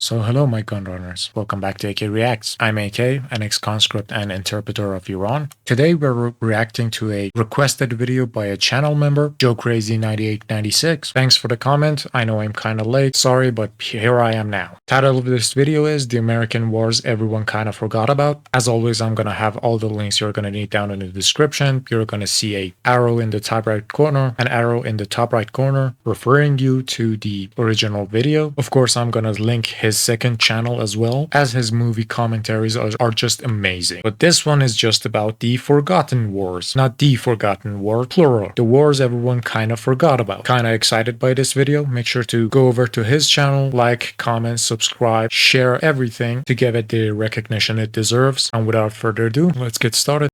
So hello my Gunrunners, welcome back to AYYKAYY Reacts. I'm AK, an ex-conscript and interpreter of Iran. Today we're reacting to a requested video by a channel member, JoeCrazy9896. Thanks for the comment, I know I'm kinda late, sorry, but here I am now. Title of this video is The American Wars Everyone Kinda Forgot About. As always, I'm gonna have all the links you're gonna need down in the description. You're gonna see a arrow in the top right corner, an arrow in the top right corner, referring you to the original video. Of course, I'm gonna link his second channel as well, as his movie commentaries are just amazing. But this one is just about the Forgotten Wars, not the Forgotten War, plural. The wars everyone kind of forgot about. Kinda excited by this video? Make sure to go over to his channel, like, comment, subscribe, share everything to give it the recognition it deserves. And without further ado, let's get started.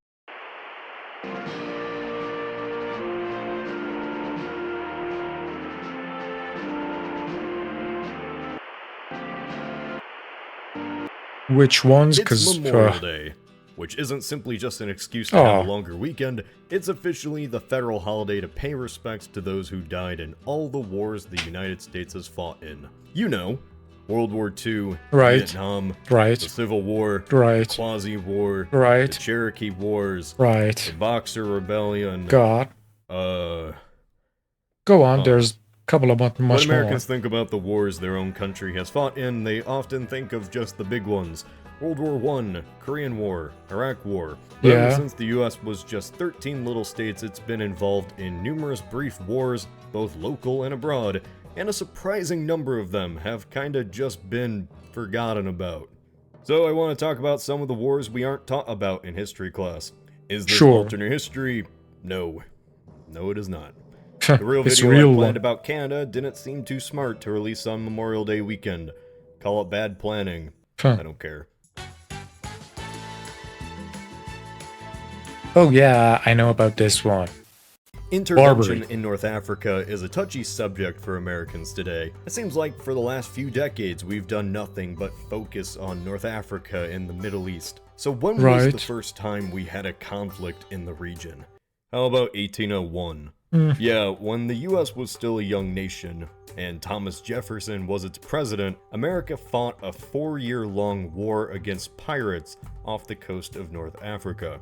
Which ones? It's Memorial Day, which isn't simply just an excuse to have a longer weekend, it's officially the federal holiday to pay respects to those who died in all the wars the United States has fought in. You know, World War II, Vietnam, the Civil War, the Quasi-War, the Cherokee Wars, the Boxer Rebellion, Go on, there's couple of much more. When Americans think about the wars their own country has fought in, they often think of just the big ones. World War I, Korean War, Iraq War. But ever since the US was just 13 little states, it's been involved in numerous brief wars, both local and abroad, and a surprising number of them have kinda just been forgotten about. So I want to talk about some of the wars we aren't taught about in history class. Is this alternate history? No. No, it is not. The real video I planned about Canada didn't seem too smart to release on Memorial Day weekend. Call it bad planning. I don't care. Oh yeah, I know about this one. Intervention in North Africa is a touchy subject for Americans today. It seems like for the last few decades we've done nothing but focus on North Africa and the Middle East. So when was the first time we had a conflict in the region? How about 1801? Yeah, when the US was still a young nation, and Thomas Jefferson was its president, America fought a 4-year-long war against pirates off the coast of North Africa.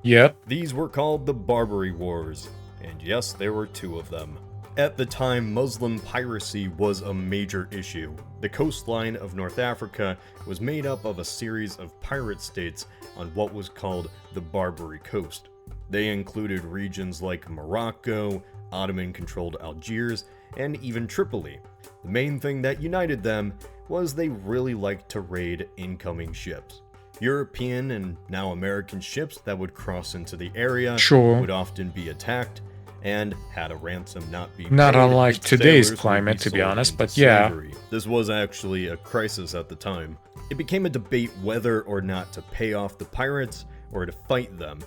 These were called the Barbary Wars, and yes, there were 2 of them. At the time, Muslim piracy was a major issue. The coastline of North Africa was made up of a series of pirate states on what was called the Barbary Coast. They included regions like Morocco, Ottoman-controlled Algiers, and even Tripoli. The main thing that united them was they really liked to raid incoming ships. European and now American ships that would cross into the area would often be attacked, and had a ransom not be paid, unlike today's climate, to be honest, but slavery. This was actually a crisis at the time. It became a debate whether or not to pay off the pirates or to fight them.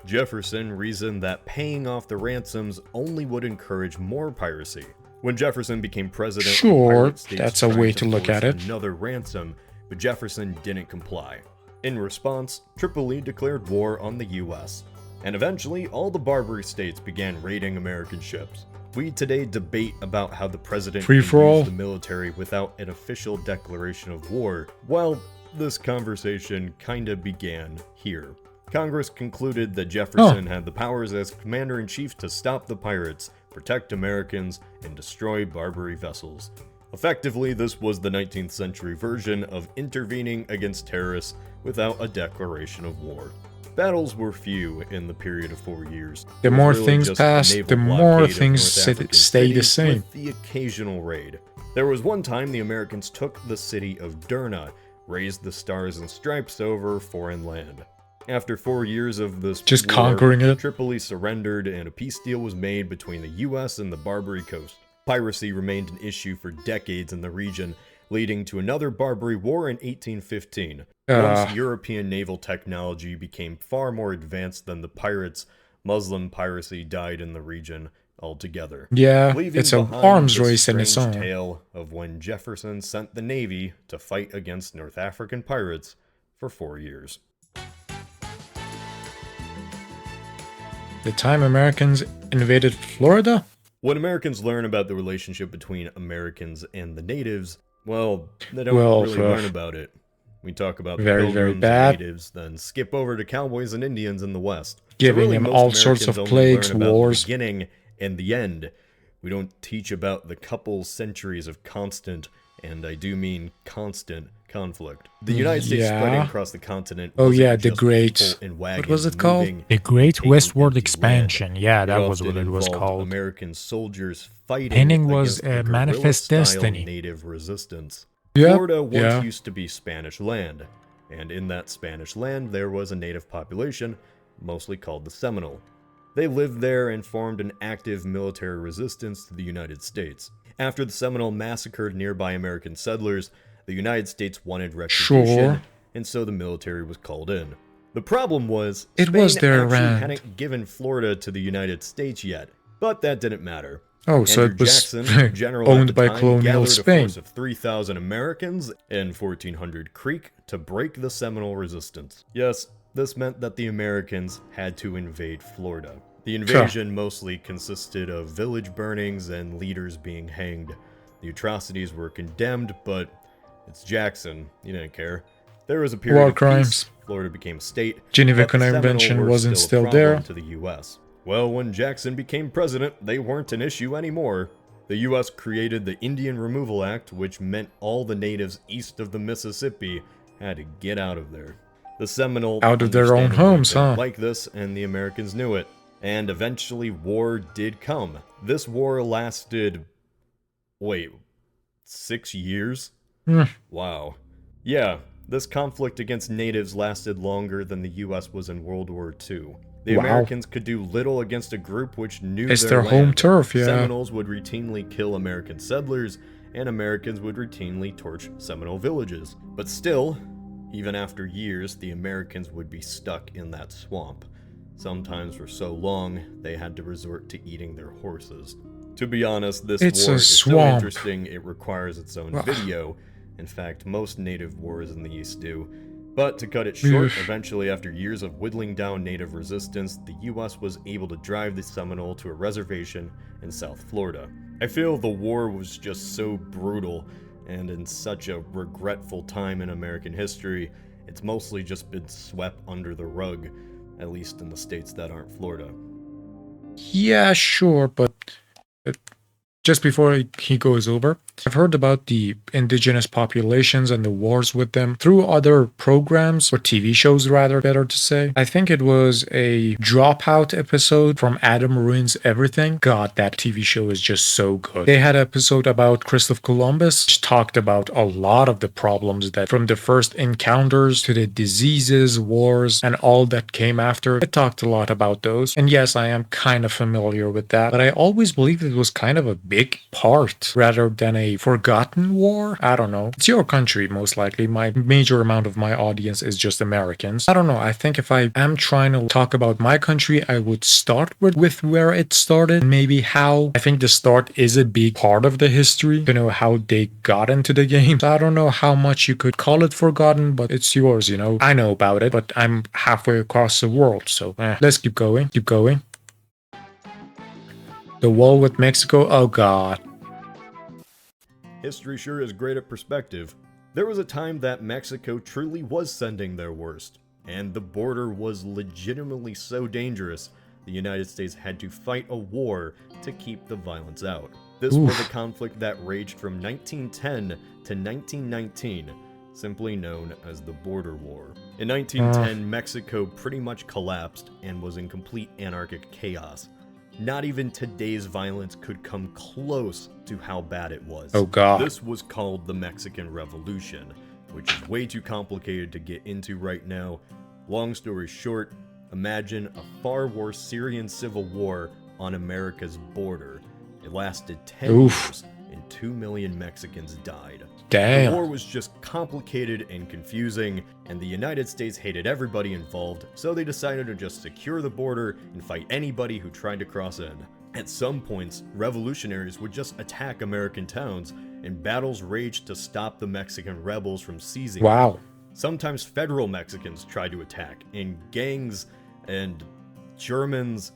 Jefferson reasoned that paying off the ransoms only would encourage more piracy. When Jefferson became president, that's a way to look at it. Another ransom, but Jefferson didn't comply. In response, Tripoli declared war on the US, and eventually all the Barbary states began raiding American ships. We today debate about how the president can use the military without an official declaration of war. Well, this conversation kinda began here. Congress concluded that Jefferson had the powers as commander-in-chief to stop the pirates, protect Americans, and destroy Barbary vessels. Effectively, this was the 19th century version of intervening against terrorists without a declaration of war. Battles were few in the period of 4 years. The more things pass, the more things stay the same. With the occasional raid. There was one time the Americans took the city of Derna, raised the stars and stripes over foreign land. After 4 years of this conquering it, Tripoli surrendered and a peace deal was made between the US and the Barbary Coast. Piracy remained an issue for decades in the region, leading to another Barbary War in 1815. Once European naval technology became far more advanced than the pirates, Muslim piracy died in the region altogether. It's an arms race in its own. Tale of when Jefferson sent the Navy to fight against North African pirates for 4 years. The time Americans invaded Florida? When Americans learn about the relationship between Americans and the natives, Well, they don't really learn about it. We talk about very pilgrims bad. and natives, then skip over to cowboys and Indians in the West. Giving so really, him most all Americans sorts of only plagues, learn about wars. the beginning and the end. We don't teach about the couple centuries of constant, and I do mean constant, conflict. The United States spreading across the continent. Oh yeah, the Great. What was it called? The Great Westward Expansion. Land. Yeah, that was what it was called. American soldiers fighting Pinning was against a manifest destiny. Native resistance. Yep. Florida once used to be Spanish land, and in that Spanish land there was a native population, mostly called the Seminole. They lived there and formed an active military resistance to the United States. After the Seminole massacred nearby American settlers, the United States wanted retribution, and so the military was called in. The problem was, Spain hadn't given Florida to the United States yet, but that didn't matter. Oh, so it was owned by colonial Spain. A force of 3,000 Americans in 1400 Creek to break the Seminole resistance. Yes, this meant that the Americans had to invade Florida. The invasion mostly consisted of village burnings and leaders being hanged. The atrocities were condemned, but it's Jackson. He didn't care. There was a period of peace. Florida became a state. Geneva Convention wasn't still there. To the U.S. Well, when Jackson became president, they weren't an issue anymore. The U.S. created the Indian Removal Act, which meant all the natives east of the Mississippi had to get out of there. The Seminole out of their own homes, like this, and the Americans knew it. And eventually, war did come. This war lasted, 6 years? Wow. Yeah, this conflict against natives lasted longer than the U.S. was in World War II. The Americans could do little against a group which knew their land. Home turf, Seminoles would routinely kill American settlers, and Americans would routinely torch Seminole villages. But still, even after years, the Americans would be stuck in that swamp. Sometimes for so long, they had to resort to eating their horses. To be honest, this war is so interesting it requires its own video. In fact, most native wars in the East do. But to cut it short, eventually after years of whittling down native resistance, the US was able to drive the Seminole to a reservation in South Florida. I feel the war was just so brutal, and in such a regretful time in American history, it's mostly just been swept under the rug, at least in the states that aren't Florida. Yeah, sure, but just before he goes over, I've heard about the indigenous populations and the wars with them through other programs, or TV shows rather, better to say. I think it was a Dropout episode from Adam Ruins Everything. God, that TV show is just so good. They had an episode about Christopher Columbus, which talked about a lot of the problems that from the first encounters to the diseases, wars, and all that came after. It talked a lot about those. And yes, I am kind of familiar with that, but I always believed it was kind of a big part rather than a forgotten war. I don't know. It's your country, most likely. My major amount of my audience is just Americans. I don't know. I think if I am trying to talk about my country, I would start with where it started, and maybe how. I think the start is a big part of the history, to know how they got into the game. So I don't know how much you could call it forgotten, but it's yours, you know. I know about it, but I'm halfway across the world, so let's keep going. Keep going. The wall with Mexico, oh god. History sure is great at perspective. There was a time that Mexico truly was sending their worst, and the border was legitimately so dangerous, the United States had to fight a war to keep the violence out. This was a conflict that raged from 1910 to 1919, simply known as the Border War. In 1910, Mexico pretty much collapsed and was in complete anarchic chaos. Not even today's violence could come close to how bad it was. Oh god. This was called the Mexican Revolution, which is way too complicated to get into right now. Long story short, imagine a far worse Syrian civil war on America's border. It lasted 10 years, and 2 million Mexicans died. Damn. The war was just complicated and confusing, and the United States hated everybody involved, so they decided to just secure the border and fight anybody who tried to cross in. At some points, revolutionaries would just attack American towns, and battles raged to stop the Mexican rebels from seizing them. Wow. Sometimes federal Mexicans tried to attack, and gangs and Germans.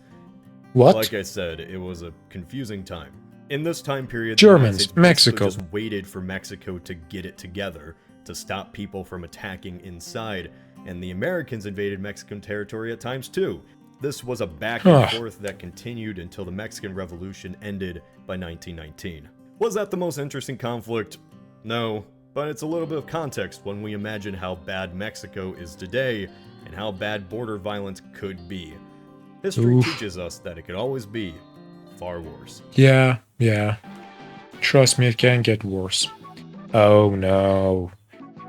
What? Like I said, it was a confusing time. In this time period, Germans, the United States Mexico. just waited for Mexico to get it together to stop people from attacking inside, and the Americans invaded Mexican territory at times too. This was a back and forth that continued until the Mexican Revolution ended by 1919. Was that the most interesting conflict? No, but it's a little bit of context when we imagine how bad Mexico is today and how bad border violence could be. History teaches us that it could always be far worse. Yeah. Trust me, it can get worse. Oh no.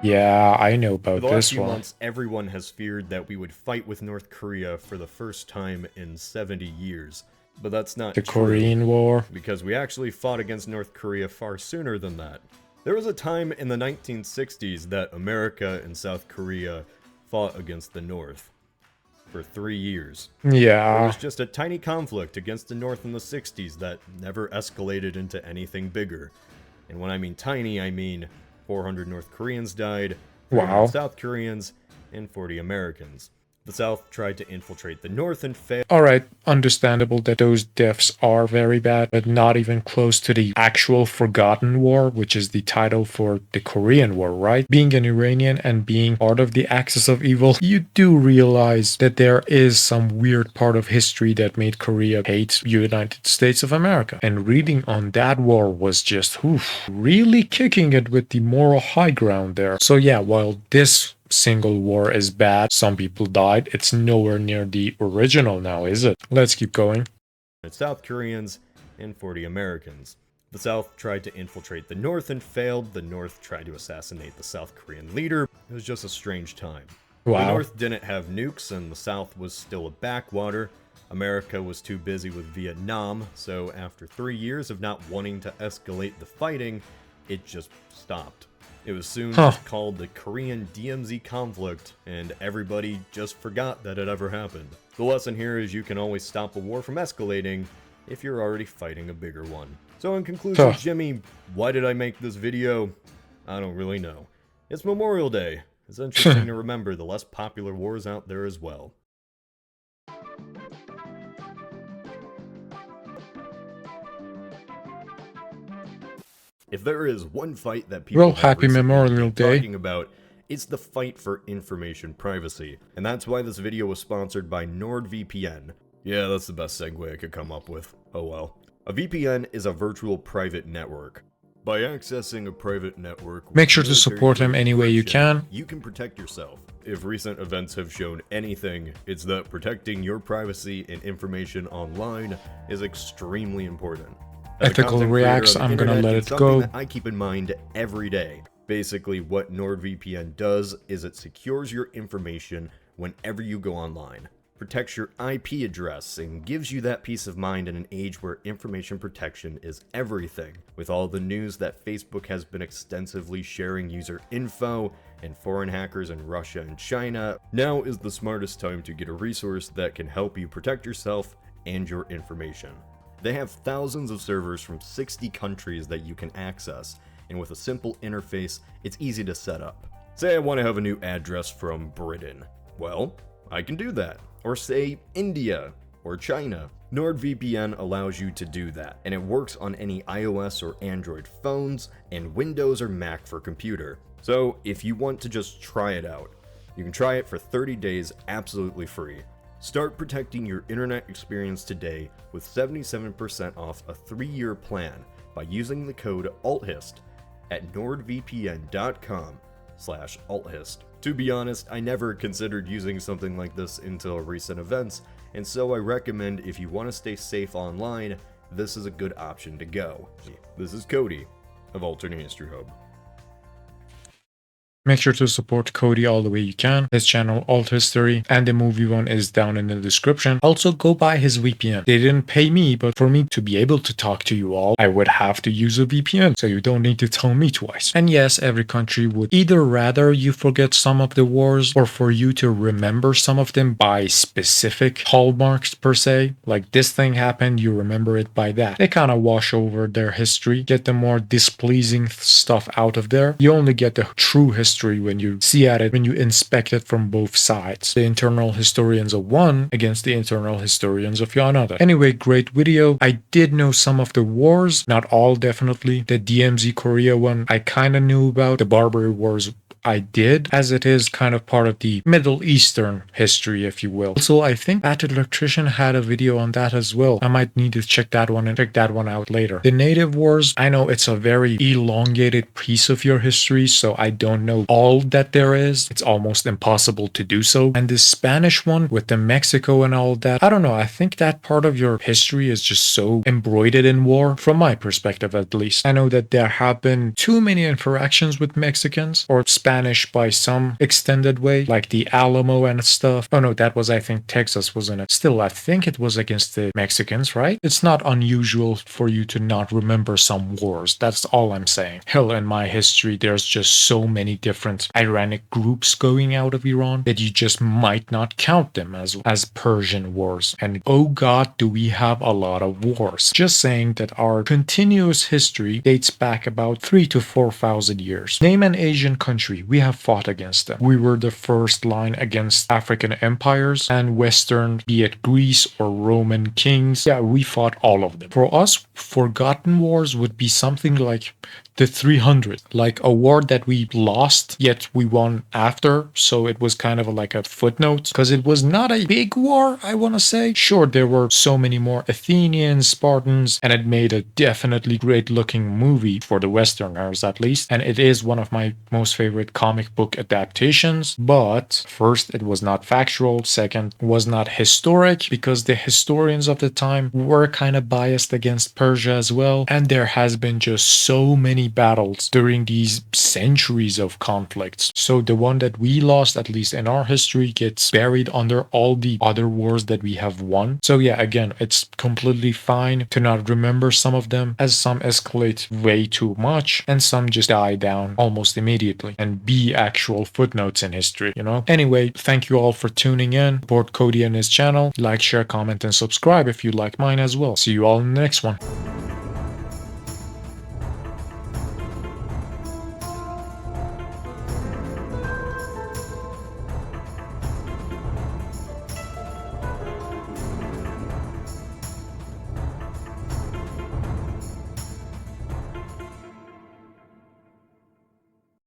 Yeah, I know about this one. For the last few months, everyone has feared that we would fight with North Korea for the first time in 70 years. But that's not true. The Korean War. Because we actually fought against North Korea far sooner than that. There was a time in the 1960s that America and South Korea fought against the North. For 3 years. Yeah. It was just a tiny conflict against the North in the 60s that never escalated into anything bigger. And when I mean tiny, I mean 400 North Koreans died, 400 South Koreans, and 40 Americans. The South tried to infiltrate the North and failed. Alright, understandable that those deaths are very bad, but not even close to the actual Forgotten War, which is the title for the Korean War, right? Being an Iranian and being part of the axis of evil, you do realize that there is some weird part of history that made Korea hate United States of America. And reading on that war was just, really kicking it with the moral high ground there. So yeah, while this single war is bad, some people died, it's nowhere near the original now, is it? Let's keep going. South Koreans and 40 Americans. The South tried to infiltrate the North and failed. The North tried to assassinate the South Korean leader. It was just a strange time. The North didn't have nukes and the South was still a backwater. America was too busy with Vietnam, so after 3 years of not wanting to escalate the fighting, it just stopped. It was soon called the Korean DMZ conflict, and everybody just forgot that it ever happened. The lesson here is you can always stop a war from escalating if you're already fighting a bigger one. So in conclusion, Jimmy, why did I make this video? I don't really know. It's Memorial Day. It's interesting to remember the less popular wars out there as well. If there is one fight that people happy Memorial Day talking about, it's the fight for information privacy. And that's why this video was sponsored by NordVPN. Yeah, that's the best segue I could come up with. Oh well. A VPN is a virtual private network. By accessing a private network, make sure to support him any way you can. You can protect yourself. If recent events have shown anything, it's that protecting your privacy and information online is extremely important. Ethical reacts, I'm gonna let it go. That I keep in mind every day. Basically, what NordVPN does is it secures your information whenever you go online, protects your IP address, and gives you that peace of mind in an age where information protection is everything. With all the news that Facebook has been extensively sharing user info and foreign hackers in Russia and China, now is the smartest time to get a resource that can help you protect yourself and your information. They have thousands of servers from 60 countries that you can access, and with a simple interface, it's easy to set up. Say I want to have a new address from Britain. Well, I can do that. Or say India or China. NordVPN allows you to do that, and it works on any iOS or Android phones, and Windows or Mac for computer. So if you want to just try it out, you can try it for 30 days absolutely free. Start protecting your internet experience today with 77% off a 3-year plan by using the code ALTHIST at nordvpn.com/althist. To be honest, I never considered using something like this until recent events, and so I recommend if you want to stay safe online, this is a good option to go. This is Cody of AlternateHistoryHub. Make sure to support Cody all the way you can. His channel, Alt History, and the movie one is down in the description. Also, go buy his VPN. They didn't pay me, but for me to be able to talk to you all, I would have to use a VPN, so you don't need to tell me twice. And yes, every country would either rather you forget some of the wars, or for you to remember some of them by specific hallmarks per se. Like this thing happened, you remember it by that. They kind of wash over their history, get the more displeasing stuff out of there. You only get the true history history when you see at it, when you inspect it from both sides. The internal historians of one against the internal historians of another. Anyway, great video. I did know some of the wars, not all definitely. The DMZ Korea one I kind of knew about. The Barbary Wars I did, as it is kind of part of the Middle Eastern history, if you will. Also, I think Bad Electrician had a video on that as well. I might need to check that one out later. The Native Wars, I know it's a very elongated piece of your history, so I don't know all that there is. It's almost impossible to do so. And the Spanish one with the Mexico and all that, I don't know. I think that part of your history is just so embroidered in war, from my perspective at least. I know that there have been too many interactions with Mexicans, or Spanish by some extended way, like the Alamo and stuff. Oh no, that was, I think, Texas, wasn't it? Still, I think it was against the Mexicans, right? It's not unusual for you to not remember some wars. That's all I'm saying. Hell, in my history, there's just so many different Iranic groups going out of Iran that you just might not count them as Persian wars. And oh god, do we have a lot of wars. Just saying that our continuous history dates back about 3,000 to 4,000 years. Name an Asian country. We have fought against them. We were the first line against African empires and Western, be it Greece or Roman kings. Yeah, we fought all of them. For us, forgotten wars would be something like the 300, like a war that we lost, yet we won after. So it was kind of like a footnote, because it was not a big war, I want to say. Sure, there were so many more Athenians, Spartans, and it made a definitely great looking movie for the Westerners at least. And it is one of my most favorite comic book adaptations. But first, it was not factual. Second, was not historic, because the historians of the time were kind of biased against Persia as well. And there has been just so many battles during these centuries of conflicts. So the one that we lost, at least in our history, gets buried under all the other wars that we have won. So yeah, again, it's completely fine to not remember some of them, as some escalate way too much and some just die down almost immediately and be actual footnotes in history, you know? Anyway, thank you all for tuning in. Support Cody and his channel. Like, share, comment, and subscribe if you like mine as well. See you all in the next one.